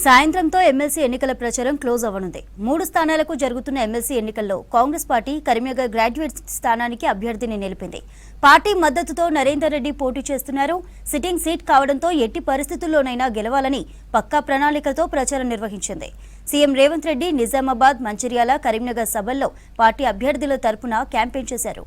సాయంత్రంతో MLC ఎన్నికల ప్రచారం close అవ్వనుంది. 3 స్థానాలకు జరుగుతున్న ఎమ్మెల్సీ ఎన్నికల్లో కాంగ్రెస్ పార్టీ కరీంనగర్ గ్రాడ్యుయేట్ స్థానానికి అభ్యర్థిని నిలిపింది. పార్టీ మద్దతుతో నరేందర్ రెడ్డి పోటీ చేస్తున్నారు. సిట్టింగ్ సీట్ కావడంతో ఎట్టి పరిస్థితుల్లోనైనా గెలవాలని పక్కా ప్రణాళికతో ప్రచారం నిర్వహించింది. సీఎం రేవంత్ రెడ్డి నిజామాబాద్, మంచిర్యాల, కరీంనగర్ సభల్లో పార్టీ అభ్యర్థుల తరపున క్యాంపెయిన్ చేశారు.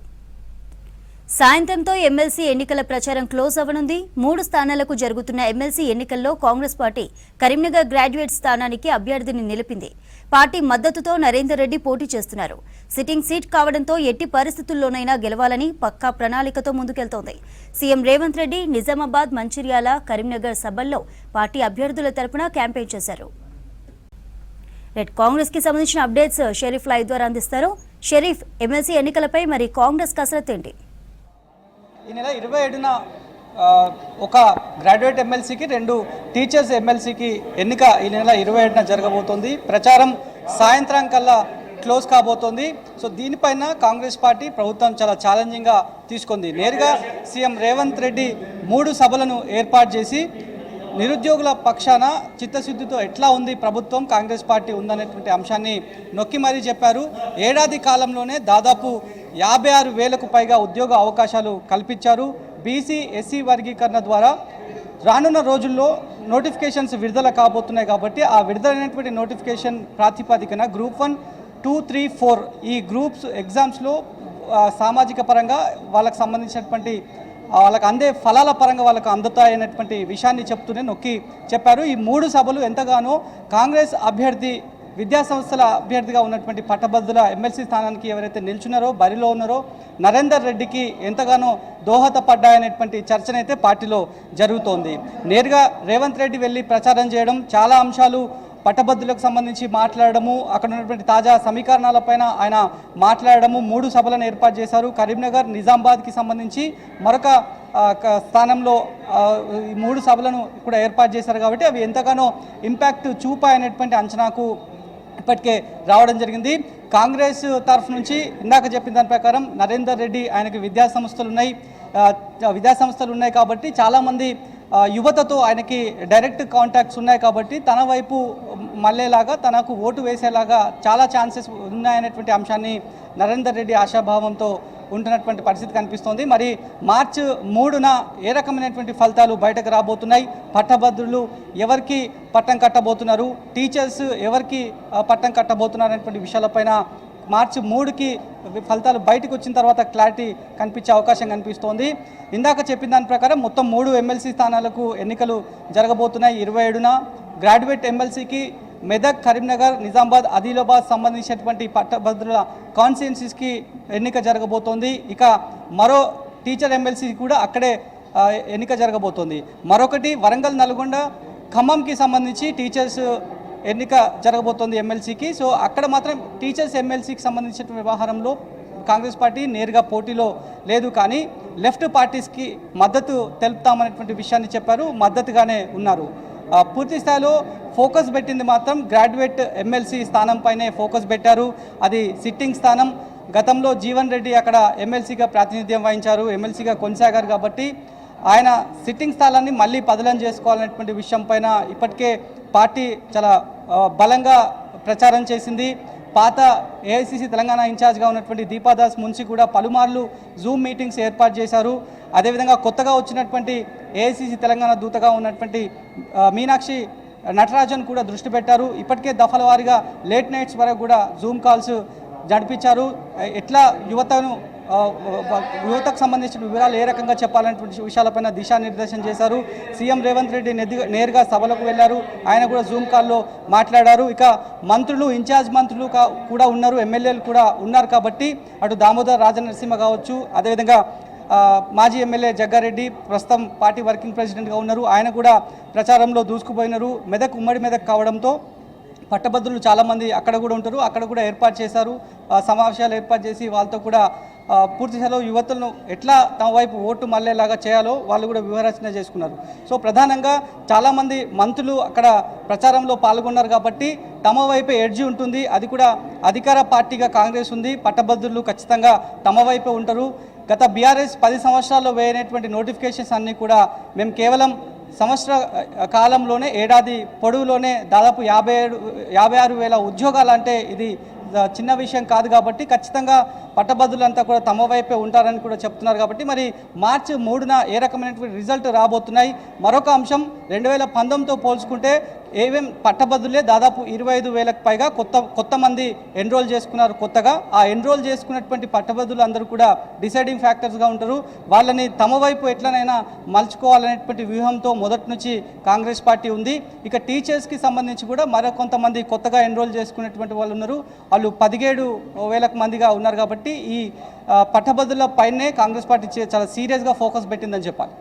సాయంత్రంతో ఎమ్మెల్సీ ఎన్నికల ప్రచారం క్లోజ్ అవ్వనుంది. 3 స్థానాలకు జరుగుతున్న ఎమ్మెల్సీ ఎన్నికల్లో కాంగ్రెస్ పార్టీ కరీంనగర్ గ్రాడ్యుయేట్ స్థానానికి అభ్యర్థిని నిలిపింది. పార్టీ మద్దతుతో నరేందర్ రెడ్డి పోటీ చేస్తున్నారు. సిట్టింగ్ సీట్ కావడంతో ఎట్టి పరిస్థితుల్లోనైనా గెలవాలని పక్కా ప్రణాళికతో ముందుకెళ్తోంది. సీఎం రేవంత్ రెడ్డి నిజామాబాద్, మంచిర్యాల, కరీంనగర్ సభల్లో పార్టీ అభ్యర్థుల తరపున క్యాంపెయిన్ చేశారు. కాంగ్రెస్ కి సంబంధించిన అప్డేట్స్ షరీఫ్ లైవ్ ద్వారా అందిస్తారు. షరీఫ్, ఎమ్మెల్సీ ఎన్నికలపై మరి కాంగ్రెస్ కసరత్తు ఏంటి? ఈ నెల 27న ఒక గ్రాడ్యుయేట్ ఎమ్మెల్సీకి, 2 టీచర్స్ ఎమ్మెల్సీకి ఎన్నిక ఈ నెల 27న జరగబోతోంది. ప్రచారం సాయంత్రం కల్లా క్లోజ్ కాబోతోంది. సో దీనిపైన కాంగ్రెస్ పార్టీ ప్రభుత్వం చాలా ఛాలెంజింగ్గా తీసుకుంది. నేరుగా సీఎం రేవంత్ రెడ్డి 3 సభలను ఏర్పాటు చేసి నిరుద్యోగుల పక్షాన చిత్తశుద్ధితో ఎట్లా ఉంది ప్రభుత్వం, కాంగ్రెస్ పార్టీ ఉందనేటువంటి అంశాన్ని నొక్కి మరీ చెప్పారు. ఏడాది కాలంలోనే దాదాపు 56,000కు పైగా ఉద్యోగ అవకాశాలు కల్పించారు. బీసీ, ఎస్సీ వర్గీకరణ ద్వారా రానున్న రోజుల్లో నోటిఫికేషన్స్ విడుదల కాబోతున్నాయి. కాబట్టి ఆ విడుదలైనటువంటి నోటిఫికేషన్ ప్రాతిపదికన గ్రూప్ 1, 2, 3, 4 ఈ గ్రూప్స్ ఎగ్జామ్స్లో సామాజిక పరంగా వాళ్ళకు సంబంధించినటువంటి వాళ్ళకి అందే ఫలాల పరంగా వాళ్ళకు అందుతాయనేటువంటి విషయాన్ని చెప్తూనే నొక్కి చెప్పారు. ఈ 3 సభలు ఎంతగానో కాంగ్రెస్ అభ్యర్థి, విద్యాసంస్థల అభ్యర్థిగా ఉన్నటువంటి పట్టభద్రుల ఎమ్మెల్సీ స్థానానికి ఎవరైతే నిల్చున్నారో, బరిలో ఉన్నారో నరేందర్ రెడ్డికి ఎంతగానో దోహదపడ్డాయనేటువంటి చర్చనైతే పార్టీలో జరుగుతోంది. నేరుగా రేవంత్ రెడ్డి వెళ్ళి ప్రచారం చేయడం, చాలా అంశాలు పట్టభద్రులకు సంబంధించి మాట్లాడడము, అక్కడ ఉన్నటువంటి తాజా సమీకరణాలపైన ఆయన మాట్లాడడము, 3 సభలను ఏర్పాటు చేశారు. కరీంనగర్, నిజామాబాద్కి సంబంధించి మరొక స్థానంలో ఈ 3 సభలను కూడా ఏర్పాటు చేశారు. కాబట్టి అవి ఎంతగానో ఇంపాక్ట్ చూపాయనేటువంటి అంచనాకు ఇప్పటికే రావడం జరిగింది. కాంగ్రెస్ తరఫు నుంచి ఇందాక చెప్పిన దాని ప్రకారం నరేందర్ రెడ్డి ఆయనకి విద్యాసంస్థలు ఉన్నాయి కాబట్టి చాలామంది యువతతో ఆయనకి డైరెక్ట్ కాంటాక్ట్స్ ఉన్నాయి. కాబట్టి తన వైపు మళ్ళేలాగా, తనకు ఓటు వేసేలాగా చాలా ఛాన్సెస్ ఉన్నాయనేటువంటి అంశాన్ని నరేందర్ రెడ్డి ఆశాభావంతో ఉంటున్నటువంటి పరిస్థితి కనిపిస్తోంది. మరి మార్చి 3న ఏ రకమైనటువంటి ఫలితాలు బయటకు రాబోతున్నాయి, పట్టభద్రులు ఎవరికి పట్టం కట్టబోతున్నారు, టీచర్స్ ఎవరికి పట్టం కట్టబోతున్నారు అనేటువంటి విషయాలపైన మార్చి 3కి ఫలితాలు బయటకు వచ్చిన తర్వాత క్లారిటీ కనిపించే అవకాశం కనిపిస్తోంది. ఇందాక చెప్పిన దాని ప్రకారం మొత్తం 3 ఎమ్మెల్సీ స్థానాలకు ఎన్నికలు జరగబోతున్నాయి. 27న గ్రాడ్యుయేట్ ఎమ్మెల్సీకి మెదక్, కరీంనగర్, నిజామాబాద్, ఆదిలాబాద్ సంబంధించినటువంటి పట్టభద్రుల కాన్స్టిట్యున్సీస్కి ఎన్నిక జరగబోతోంది. ఇక మరో టీచర్ ఎమ్మెల్సీ కూడా అక్కడే ఎన్నిక జరగబోతోంది. మరొకటి వరంగల్, నల్గొండ, ఖమ్మంకి సంబంధించి టీచర్స్ ఎన్నిక జరగబోతోంది ఎమ్మెల్సీకి. సో అక్కడ మాత్రం టీచర్స్ ఎమ్మెల్సీకి సంబంధించిన వ్యవహారంలో కాంగ్రెస్ పార్టీ నేరుగా పోటీలో లేదు, కానీ లెఫ్ట్ పార్టీస్కి మద్దతు తెలుపుతామనేటువంటి విషయాన్ని చెప్పారు, మద్దతుగానే ఉన్నారు. పూర్తి స్థాయిలో ఫోకస్ పెట్టింది మాత్రం గ్రాడ్యుయేట్ ఎమ్మెల్సీ స్థానంపైనే ఫోకస్ పెట్టారు. అది సిట్టింగ్ స్థానం. గతంలో జీవన్ రెడ్డి అక్కడ ఎమ్మెల్సీగా ప్రాతినిధ్యం వహించారు, ఎమ్మెల్సీగా కొనసాగారు. కాబట్టి ఆయన సిట్టింగ్ స్థానాన్ని మళ్ళీ పదిలం చేసుకోవాలనేటువంటి విషయం పైన ఇప్పటికే పార్టీ చాలా బలంగా ప్రచారం చేసింది. పాత ఏఐసిసి తెలంగాణ ఇన్ఛార్జ్గా ఉన్నటువంటి దీపాదాస్ మున్సి కూడా పలుమార్లు జూమ్ మీటింగ్స్ ఏర్పాటు చేశారు. అదేవిధంగా కొత్తగా వచ్చినటువంటి ఏఐసిసి తెలంగాణ దూతగా ఉన్నటువంటి మీనాక్షి నటరాజన్ కూడా దృష్టి పెట్టారు. ఇప్పటికే దఫల వారీగా లేట్ నైట్స్ వరకు కూడా జూమ్ కాల్స్ నడిపించారు. ఎట్లా యువతకు సంబంధించిన వివరాలు ఏ రకంగా చెప్పాలనేటువంటి విషయాలపైన దిశానిర్దేశం చేశారు. సీఎం రేవంత్ రెడ్డి నేరుగా సభలకు వెళ్ళారు, ఆయన కూడా జూమ్ కాల్లో మాట్లాడారు. ఇక మంత్రులు, ఇన్ఛార్జ్ మంత్రులు కూడా ఉన్నారు, ఎమ్మెల్యేలు కూడా ఉన్నారు. కాబట్టి అటు దామోదర్ రాజనరసింహ కావచ్చు, అదేవిధంగా మాజీ ఎమ్మెల్యే జగ్గారెడ్డి ప్రస్తుతం పార్టీ వర్కింగ్ ప్రెసిడెంట్గా ఉన్నారు, ఆయన కూడా ప్రచారంలో దూసుకుపోయినారు. మెదక్, ఉమ్మడి మెదక్ కావడంతో పట్టభద్రులు చాలామంది అక్కడ కూడా ఉంటారు, అక్కడ కూడా ఏర్పాటు చేశారు, సమావేశాలు ఏర్పాటు చేసి వాళ్ళతో కూడా పూర్తి స్థాయిలో యువతలను ఎట్లా తమ వైపు ఓటు మళ్ళేలాగా చేయాలో వాళ్ళు కూడా వ్యూహరచన చేసుకున్నారు. సో ప్రధానంగా చాలామంది మంత్రులు అక్కడ ప్రచారంలో పాల్గొన్నారు కాబట్టి తమ వైపే ఎడ్జి ఉంటుంది. అది కూడా అధికార పార్టీగా కాంగ్రెస్ ఉంది, పట్టభద్రులు ఖచ్చితంగా తమ వైపే ఉంటారు. గత బీఆర్ఎస్ 10 సంవత్సరాల్లో వేయనటువంటి నోటిఫికేషన్స్ అన్నీ కూడా మేము కేవలం సంవత్సర కాలంలోనే ఏడాది పొడవులోనే దాదాపు 56,000 ఉద్యోగాలు అంటే ఇది చిన్న విషయం కాదు కాబట్టి ఖచ్చితంగా పట్టభద్రులంతా కూడా తమ వైపే ఉంటారని కూడా చెప్తున్నారు కాబట్టి మరి మార్చి 3న ఏ రకమైనటువంటి రిజల్ట్ రాబోతున్నాయి. మరొక అంశం 2019తో పోల్చుకుంటే ఏమేం పట్టభద్రులే దాదాపు 25,000కు పైగా కొత్త మంది ఎన్రోల్ చేసుకున్నారు. కొత్తగా ఆ ఎన్రోల్ చేసుకున్నటువంటి పట్టభద్రులు అందరూ కూడా డిసైడింగ్ ఫ్యాక్టర్స్గా ఉంటారు. వాళ్ళని తమ వైపు ఎట్లనైనా మలుచుకోవాలనేటువంటి వ్యూహంతో మొదటి నుంచి కాంగ్రెస్ పార్టీ ఉంది. ఇక టీచర్స్కి సంబంధించి కూడా మరో కొంతమంది కొత్తగా ఎన్రోల్ చేసుకున్నటువంటి వాళ్ళు ఉన్నారు. వాళ్ళు 17,000 మందిగా ఉన్నారు కాబట్టి ఈ పట్టభద్రుల పైనే కాంగ్రెస్ పార్టీ చాలా సీరియస్గా ఫోకస్ పెట్టిందని చెప్పాలి.